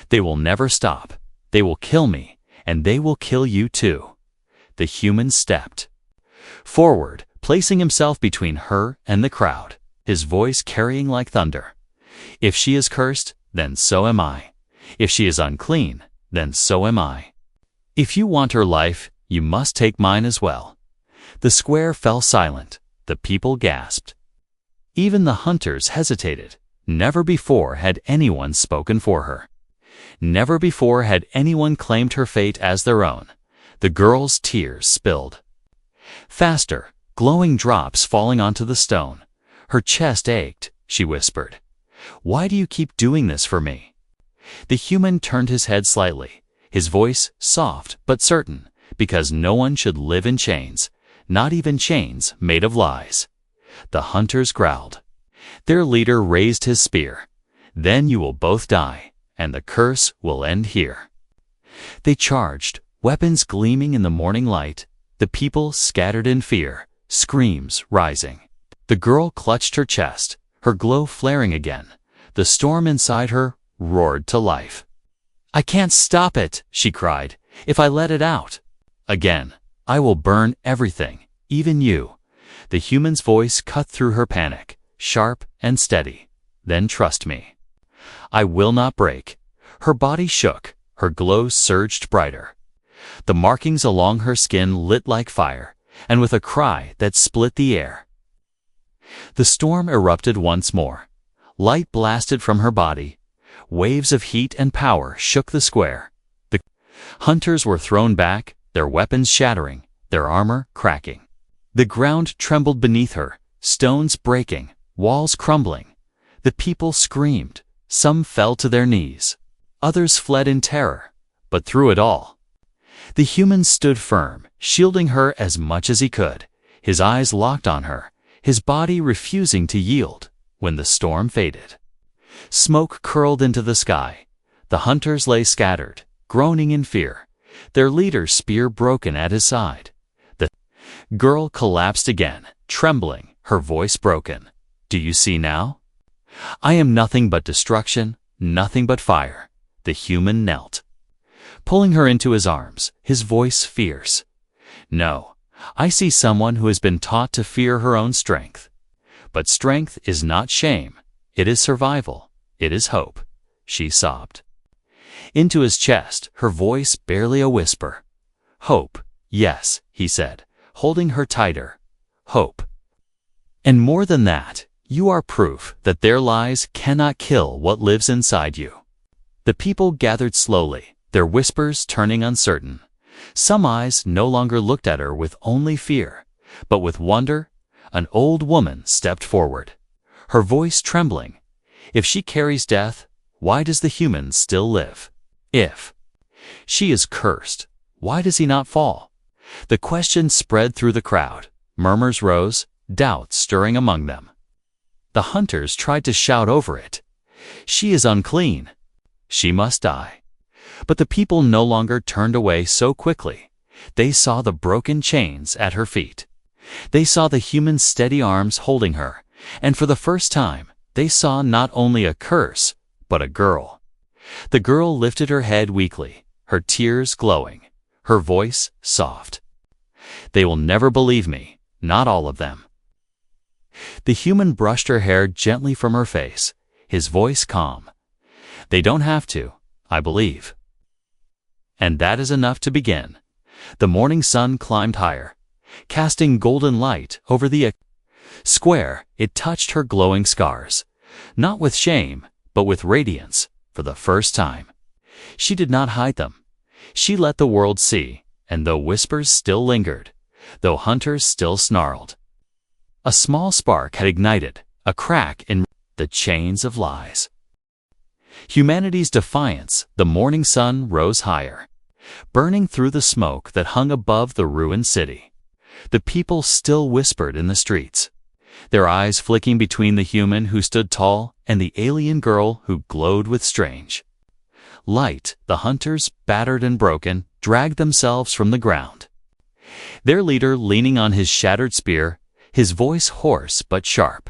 They will never stop. They will kill me, and they will kill you too." The human stepped forward, placing himself between her and the crowd, his voice carrying like thunder. "If she is cursed, then so am I. If she is unclean, then so am I. If you want her life, you must take mine as well." The square fell silent. The people gasped. Even the hunters hesitated. Never before had anyone spoken for her. Never before had anyone claimed her fate as their own. The girl's tears spilled faster, glowing drops falling onto the stone. Her chest ached. She whispered, "Why do you keep doing this for me?" The human turned his head slightly, his voice soft but certain, because no one should live in chains, not even chains made of lies. The hunters growled. Their leader raised his spear. "Then you will both die, and the curse will end here." They charged, weapons gleaming in the morning light, the people scattered in fear, screams rising. The girl clutched her chest, her glow flaring again. The storm inside her roared to life. "I can't stop it," she cried. "If I let it out again, I will burn everything, even you." The human's voice cut through her panic, sharp and steady. "Then trust me. I will not break." Her body shook, her glow surged brighter. The markings along her skin lit like fire, and with a cry that split the air, the storm erupted once more. Light blasted from her body. Waves of heat and power shook the square. The hunters were thrown back, their weapons shattering, their armor cracking. The ground trembled beneath her, stones breaking, walls crumbling. The people screamed. Some fell to their knees. Others fled in terror. But through it all, the human stood firm, shielding her as much as he could, his eyes locked on her, his body refusing to yield. When the storm faded, smoke curled into the sky. The hunters lay scattered, groaning in fear, their leader's spear broken at his side. The girl collapsed again, trembling, her voice broken. "Do you see now? I am nothing but destruction, nothing but fire." The human knelt, pulling her into his arms, his voice fierce. "No, I see someone who has been taught to fear her own strength. But strength is not shame. It is survival. It is hope," she sobbed. Into his chest, her voice barely a whisper. "Hope, yes," he said, holding her tighter. "Hope. And more than that, you are proof that their lies cannot kill what lives inside you." The people gathered slowly, their whispers turning uncertain. Some eyes no longer looked at her with only fear, but with wonder. An old woman stepped forward, her voice trembling. "If she carries death, why does the human still live? If she is cursed, why does he not fall?" The question spread through the crowd. Murmurs rose, doubts stirring among them. The hunters tried to shout over it. "She is unclean. She must die." But the people no longer turned away so quickly. They saw the broken chains at her feet. They saw the human's steady arms holding her, and for the first time, they saw not only a curse, but a girl. The girl lifted her head weakly, her tears glowing, her voice soft. "They will never believe me, not all of them." The human brushed her hair gently from her face, his voice calm. "They don't have to, I believe. And that is enough to begin." The morning sun climbed higher, casting golden light over the square. It touched her glowing scars, not with shame, but with radiance. For the first time, she did not hide them. She let the world see, and though whispers still lingered, though hunters still snarled, a small spark had ignited, a crack in the chains of lies. Humanity's defiance. The morning sun rose higher, burning through the smoke that hung above the ruined city. The people still whispered in the streets, their eyes flicking between the human who stood tall and the alien girl who glowed with strange light. The hunters, battered and broken, dragged themselves from the ground, their leader leaning on his shattered spear, his voice hoarse but sharp.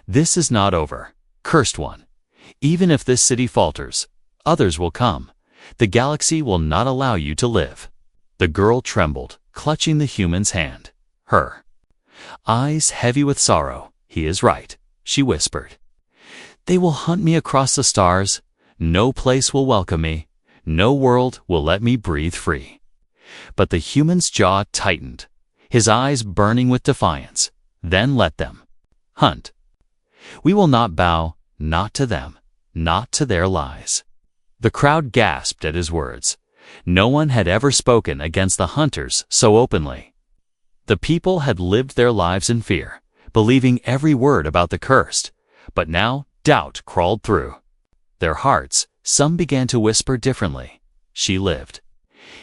"This is not over, cursed one. Even if this city falters, others will come. The galaxy will not allow you to live." The girl trembled, clutching the human's hand, her eyes heavy with sorrow. "He is right," she whispered. "They will hunt me across the stars. No place will welcome me. No world will let me breathe free." But the human's jaw tightened, his eyes burning with defiance. "Then let them hunt. We will not bow, not to them, not to their lies." The crowd gasped at his words. No one had ever spoken against the hunters so openly. The people had lived their lives in fear, believing every word about the cursed, but now doubt crawled through their hearts. Some began to whisper differently. "She lived.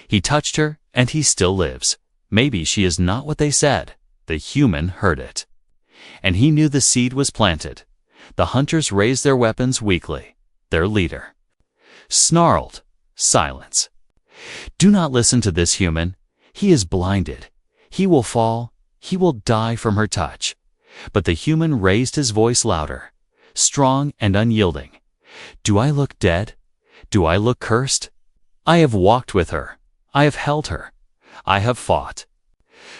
He touched her, and he still lives. Maybe she is not what they said." The human heard it, and he knew the seed was planted. The hunters raised their weapons weakly. Their leader snarled, "Silence." Do not listen to this human. He is blinded. He will fall. He will die from her touch. But the human raised his voice louder, strong and unyielding. Do I look dead? Do I look cursed? I have walked with her. I have held her. I have fought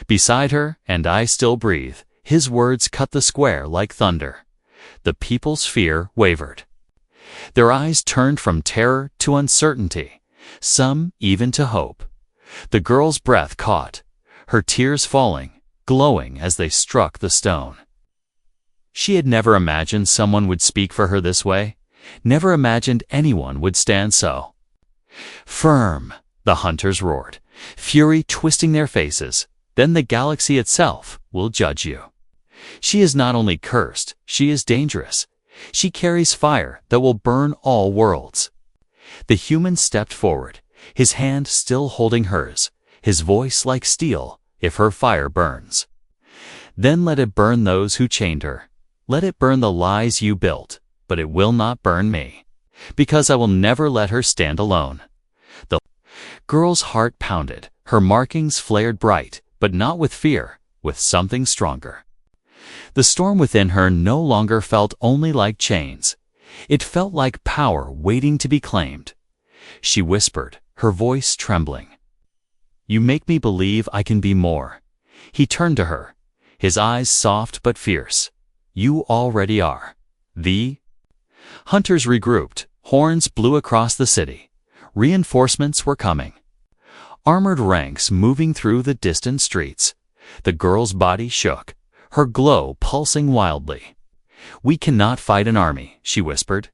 beside her, and I still breathe. His words cut the square like thunder. The people's fear wavered. Their eyes turned from terror to uncertainty, some even to hope. The girl's breath caught, her tears falling, glowing as they struck the stone. She had never imagined someone would speak for her this way, never imagined anyone would stand so firm. The hunters roared, fury twisting their faces. Then the galaxy itself will judge you. She is not only cursed, she is dangerous. She carries fire that will burn all worlds. The human stepped forward, his hand still holding hers, his voice like steel if her fire burns. Then let it burn those who chained her. Let it burn the lies you built, but it will not burn me, because I will never let her stand alone. The girl's heart pounded, her markings flared bright, but not with fear, with something stronger. The storm within her no longer felt only like chains. It felt like power waiting to be claimed. She whispered, her voice trembling. You make me believe I can be more. He turned to her, his eyes soft but fierce. You already are. The hunters regrouped, horns blew across the city. Reinforcements were coming. Armored ranks moving through the distant streets. The girl's body shook, her glow pulsing wildly. We cannot fight an army, she whispered.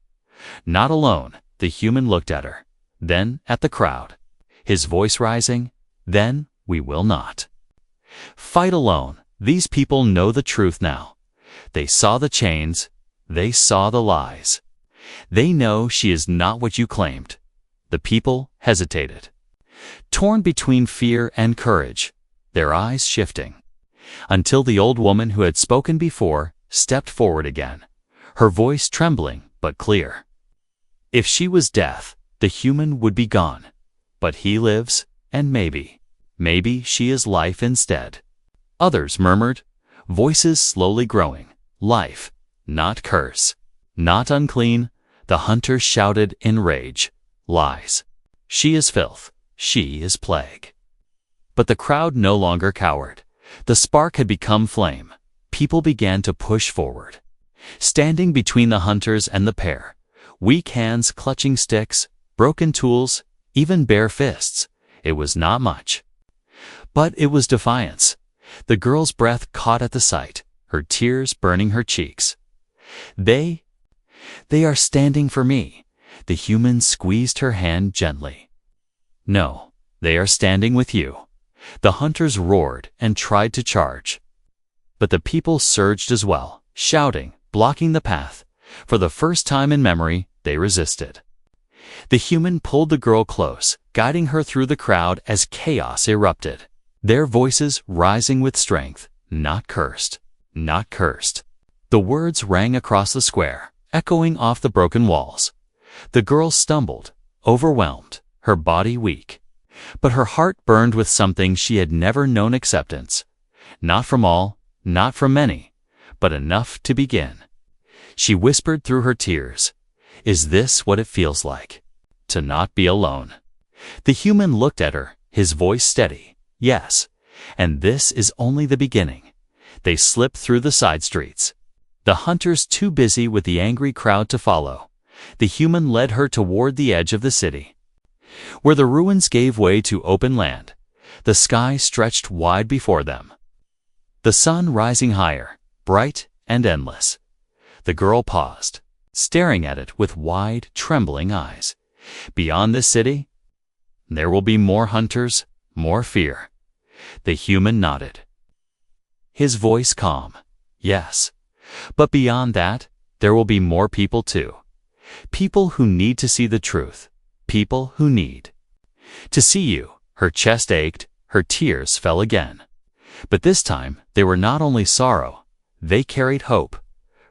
Not alone. The human looked at her, then at the crowd, his voice rising. Then we will not fight alone. These people know the truth now. They saw the chains. They saw the lies. They know she is not what you claimed. The people hesitated, torn between fear and courage, their eyes shifting, until the old woman who had spoken before stepped forward again, her voice trembling but clear. If she was death, the human would be gone. But he lives, and maybe she is life instead. Others murmured, voices slowly growing. Life, not curse, not unclean. The hunters shouted in rage. Lies. She is filth. She is plague. But the crowd no longer cowered. The spark had become flame. People began to push forward, standing between the hunters and the pair, weak hands clutching sticks, broken tools, even bare fists. It was not much, but it was defiance. The girl's breath caught at the sight, her tears burning her cheeks. They are standing for me. The human squeezed her hand gently. No, they are standing with you. The hunters roared and tried to charge. But the people surged as well, shouting, blocking the path. For the first time in memory, they resisted. The human pulled the girl close, guiding her through the crowd as chaos erupted, their voices rising with strength. Not cursed, not cursed. The words rang across the square, echoing off the broken walls. The girl stumbled, overwhelmed, her body weak. But her heart burned with something she had never known: acceptance. Not from all, not from many, but enough to begin. She whispered through her tears, "Is this what it feels like, to not be alone?" The human looked at her, his voice steady. "Yes, and this is only the beginning." They slipped through the side streets, the hunters too busy with the angry crowd to follow. The human led her toward the edge of the city, where the ruins gave way to open land. The sky stretched wide before them, the sun rising higher, bright and endless. The girl paused, staring at it with wide, trembling eyes. Beyond this city, there will be more hunters, more fear. The human nodded, his voice calm. Yes, but beyond that, there will be more people too. People who need to see the truth. People who need to see you. Her chest ached, her tears fell again. But this time, they were not only sorrow, they carried hope.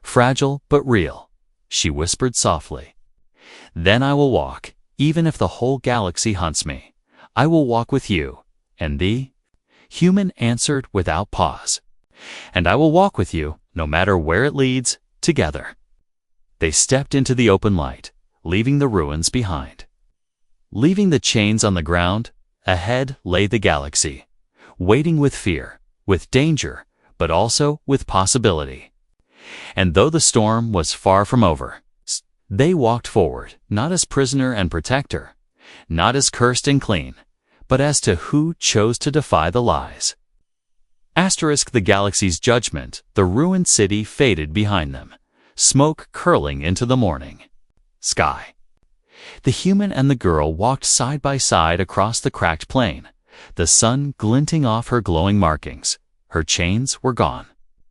Fragile but real. She whispered softly, "Then I will walk, even if the whole galaxy hunts me. I will walk with you. And the human answered without pause. And I will walk with you, no matter where it leads, together. They stepped into the open light, leaving the ruins behind. Leaving the chains on the ground, ahead lay the galaxy, waiting with fear, with danger, but also with possibility. And though the storm was far from over, they walked forward, not as prisoner and protector, not as cursed and clean, but as to who chose to defy the lies. Asterisk the galaxy's judgment, the ruined city faded behind them, smoke curling into the morning sky. The human and the girl walked side by side across the cracked plain, the sun glinting off her glowing markings. Her chains were gone,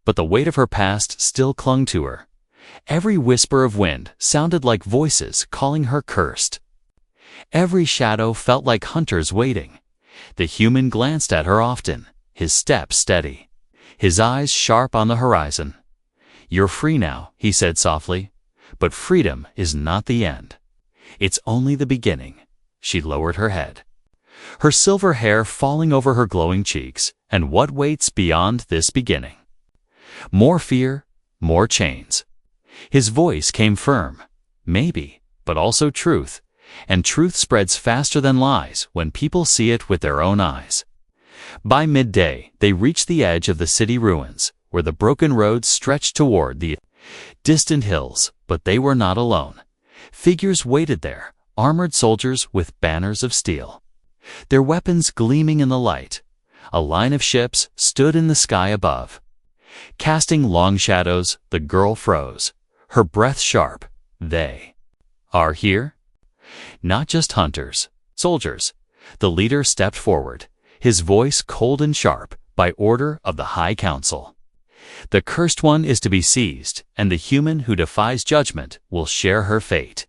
but the weight of her past still clung to her. Every whisper of wind sounded like voices calling her cursed. Every shadow felt like hunters waiting. The human glanced at her often, his step steady, his eyes sharp on the horizon. You're free now, he said softly, but freedom is not the end. It's only the beginning. She lowered her head, her silver hair falling over her glowing cheeks. And what waits beyond this beginning? More fear, more chains. His voice came firm, maybe, but also truth, and truth spreads faster than lies when people see it with their own eyes. By midday, they reached the edge of the city ruins, where the broken roads stretched toward the distant hills, but they were not alone. Figures waited there, armored soldiers with banners of steel, their weapons gleaming in the light. A line of ships stood in the sky above. Casting long shadows, the girl froze, her breath sharp. They are here? Not just hunters, soldiers. The leader stepped forward, his voice cold and sharp, by order of the High Council. The cursed one is to be seized, and the human who defies judgment will share her fate.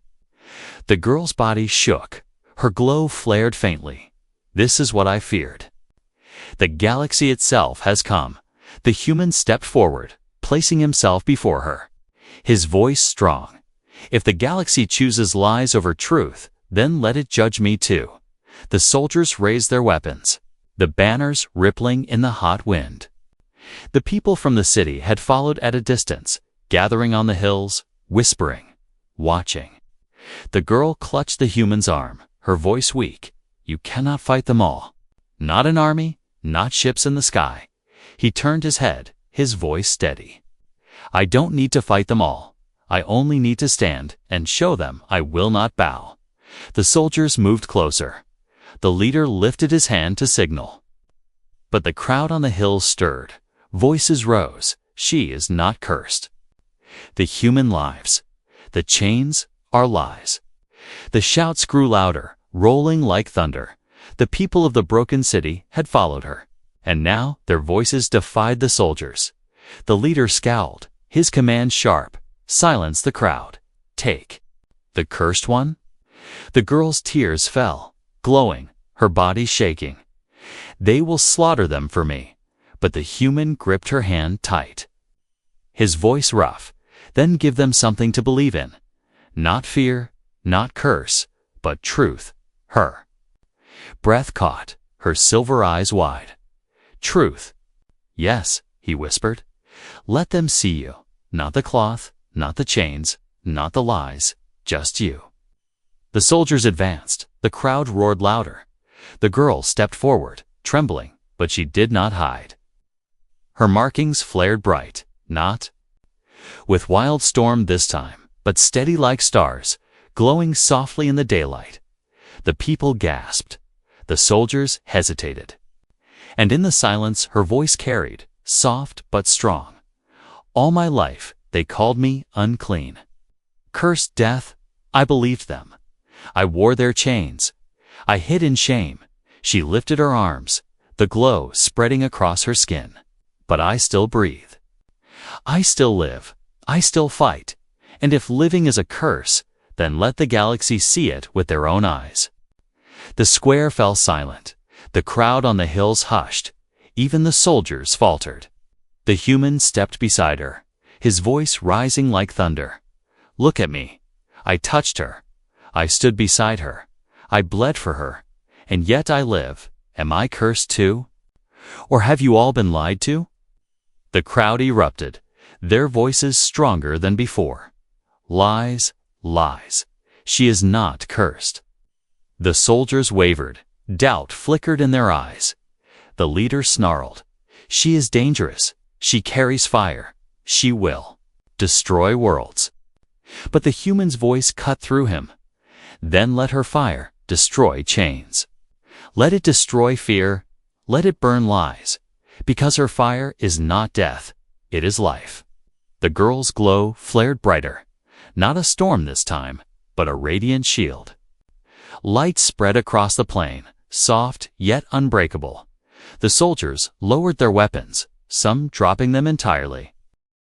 The girl's body shook, her glow flared faintly. This is what I feared. The galaxy itself has come. The human stepped forward, placing himself before her, his voice strong. If the galaxy chooses lies over truth, then let it judge me too. The soldiers raised their weapons, the banners rippling in the hot wind. The people from the city had followed at a distance, gathering on the hills, whispering, watching. The girl clutched the human's arm, her voice weak. You cannot fight them all. Not an army, not ships in the sky. He turned his head, his voice steady. I don't need to fight them all. I only need to stand and show them I will not bow. The soldiers moved closer. The leader lifted his hand to signal. But the crowd on the hills stirred. Voices rose. She is not cursed. The human lives. The chains are lies. The shouts grew louder, rolling like thunder. The people of the broken city had followed her, and now their voices defied the soldiers. The leader scowled, his command sharp. Silence the crowd. Take. The cursed one? The girl's tears fell, glowing, her body shaking. They will slaughter them for me. But the human gripped her hand tight. His voice rough. Then give them something to believe in. Not fear, not curse, but truth. Her breath caught, her silver eyes wide. Truth. Yes, he whispered. Let them see you. Not the cloth, not the chains, not the lies, just you. The soldiers advanced. The crowd roared louder. The girl stepped forward, trembling, but she did not hide. Her markings flared bright, not with wild storm this time, but steady like stars, glowing softly in the daylight. The people gasped. The soldiers hesitated. And in the silence her voice carried, soft but strong. All my life they called me unclean. Cursed death, I believed them. I wore their chains. I hid in shame. She lifted her arms, the glow spreading across her skin. But I still breathe. I still live. I still fight. And if living is a curse, then let the galaxy see it with their own eyes. The square fell silent. The crowd on the hills hushed. Even the soldiers faltered. The human stepped beside her, his voice rising like thunder. Look at me. I touched her. I stood beside her. I bled for her. And yet I live. Am I cursed too? Or have you all been lied to? The crowd erupted, their voices stronger than before. Lies, lies. She is not cursed. The soldiers wavered. Doubt flickered in their eyes. The leader snarled. She is dangerous. She carries fire. She will destroy worlds. But the human's voice cut through him. Then let her fire destroy chains. Let it destroy fear. Let it burn lies. Because her fire is not death. It is life. The girl's glow flared brighter. Not a storm this time, but a radiant shield. Light spread across the plain, soft yet unbreakable. The soldiers lowered their weapons, some dropping them entirely.